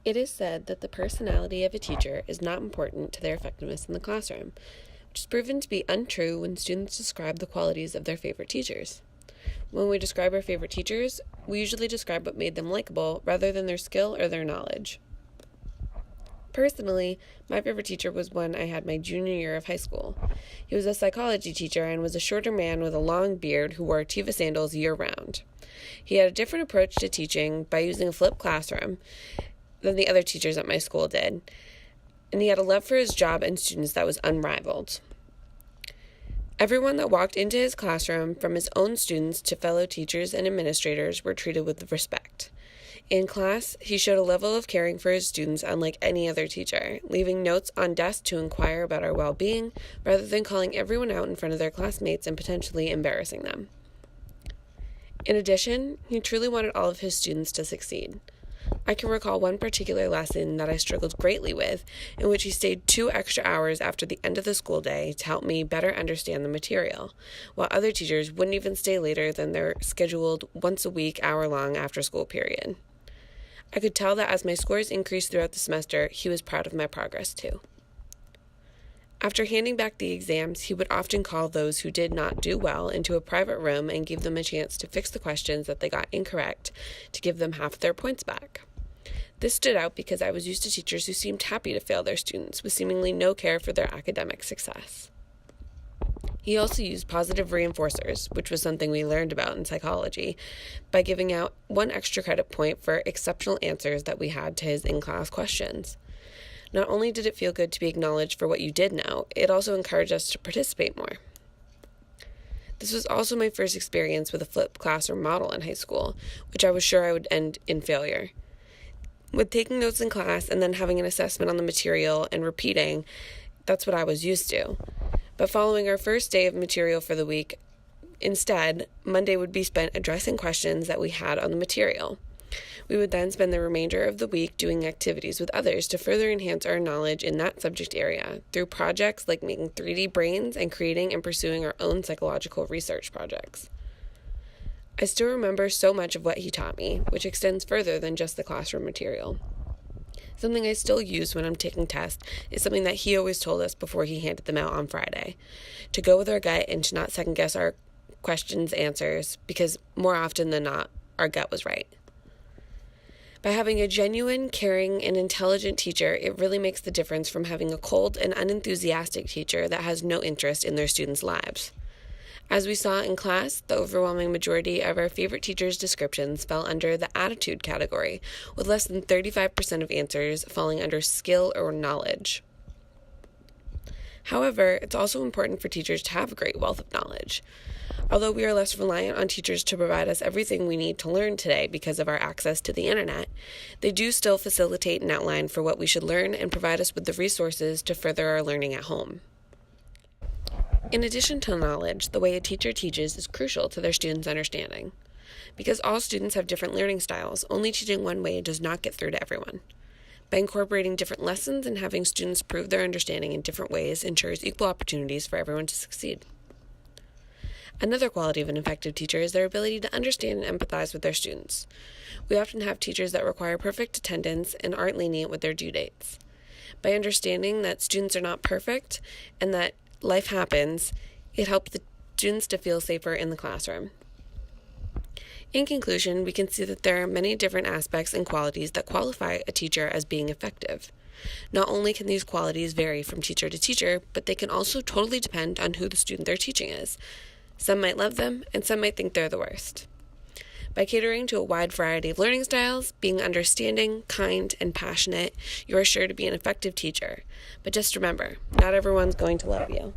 It is said that the personality of a teacher is not important to their effectiveness in the classroom, which is proven to be untrue when students describe the qualities of their favorite teachers. When we describe our favorite teachers, we usually describe what made them likable rather than their skill or their knowledge. Personally, my favorite teacher was one I had my junior year of high school. He was a psychology teacher and was a shorter man with a long beard who wore Teva sandals year-round. He had a different approach to teaching by using a flipped classroom than the other teachers at my school did, and he had a love for his job and students that was unrivaled. Everyone that walked into his classroom, from his own students to fellow teachers and administrators, were treated with respect. In class, he showed a level of caring for his students unlike any other teacher, leaving notes on desks to inquire about our well-being rather than calling everyone out in front of their classmates and potentially embarrassing them. In addition, he truly wanted all of his students to succeed. I can recall one particular lesson that I struggled greatly with, in which he stayed 2 extra hours after the end of the school day to help me better understand the material, while other teachers wouldn't even stay later than their scheduled once-a-week hour-long after-school period. I could tell that as my scores increased throughout the semester, he was proud of my progress too. After handing back the exams, he would often call those who did not do well into a private room and give them a chance to fix the questions that they got incorrect to give them half their points back. This stood out because I was used to teachers who seemed happy to fail their students with seemingly no care for their academic success. He also used positive reinforcers, which was something we learned about in psychology, by giving out 1 extra credit point for exceptional answers that we had to his in-class questions. Not only did it feel good to be acknowledged for what you did know, it also encouraged us to participate more. This was also my first experience with a flipped classroom model in high school, which I was sure I would end in failure. With taking notes in class and then having an assessment on the material and repeating, that's what I was used to. But following our first day of material for the week, instead, Monday would be spent addressing questions that we had on the material. We would then spend the remainder of the week doing activities with others to further enhance our knowledge in that subject area through projects like making 3D brains and creating and pursuing our own psychological research projects. I still remember so much of what he taught me, which extends further than just the classroom material. Something I still use when I'm taking tests is something that he always told us before he handed them out on Friday: to go with our gut and to not second-guess our questions' answers, because more often than not, our gut was right. By having a genuine, caring, and intelligent teacher, it really makes the difference from having a cold and unenthusiastic teacher that has no interest in their students' lives. As we saw in class, the overwhelming majority of our favorite teachers' descriptions fell under the attitude category, with less than 35% of answers falling under skill or knowledge. However, it's also important for teachers to have a great wealth of knowledge. Although we are less reliant on teachers to provide us everything we need to learn today because of our access to the internet, they do still facilitate an outline for what we should learn and provide us with the resources to further our learning at home. In addition to knowledge, the way a teacher teaches is crucial to their students' understanding. Because all students have different learning styles, only teaching one way does not get through to everyone. By incorporating different lessons and having students prove their understanding in different ways ensures equal opportunities for everyone to succeed. Another quality of an effective teacher is their ability to understand and empathize with their students. We often have teachers that require perfect attendance and aren't lenient with their due dates. By understanding that students are not perfect and that life happens, it helps the students to feel safer in the classroom. In conclusion, we can see that there are many different aspects and qualities that qualify a teacher as being effective. Not only can these qualities vary from teacher to teacher, but they can also totally depend on who the student they're teaching is. Some might love them, and some might think they're the worst. By catering to a wide variety of learning styles, being understanding, kind, and passionate, you are sure to be an effective teacher. But just remember, not everyone's going to love you.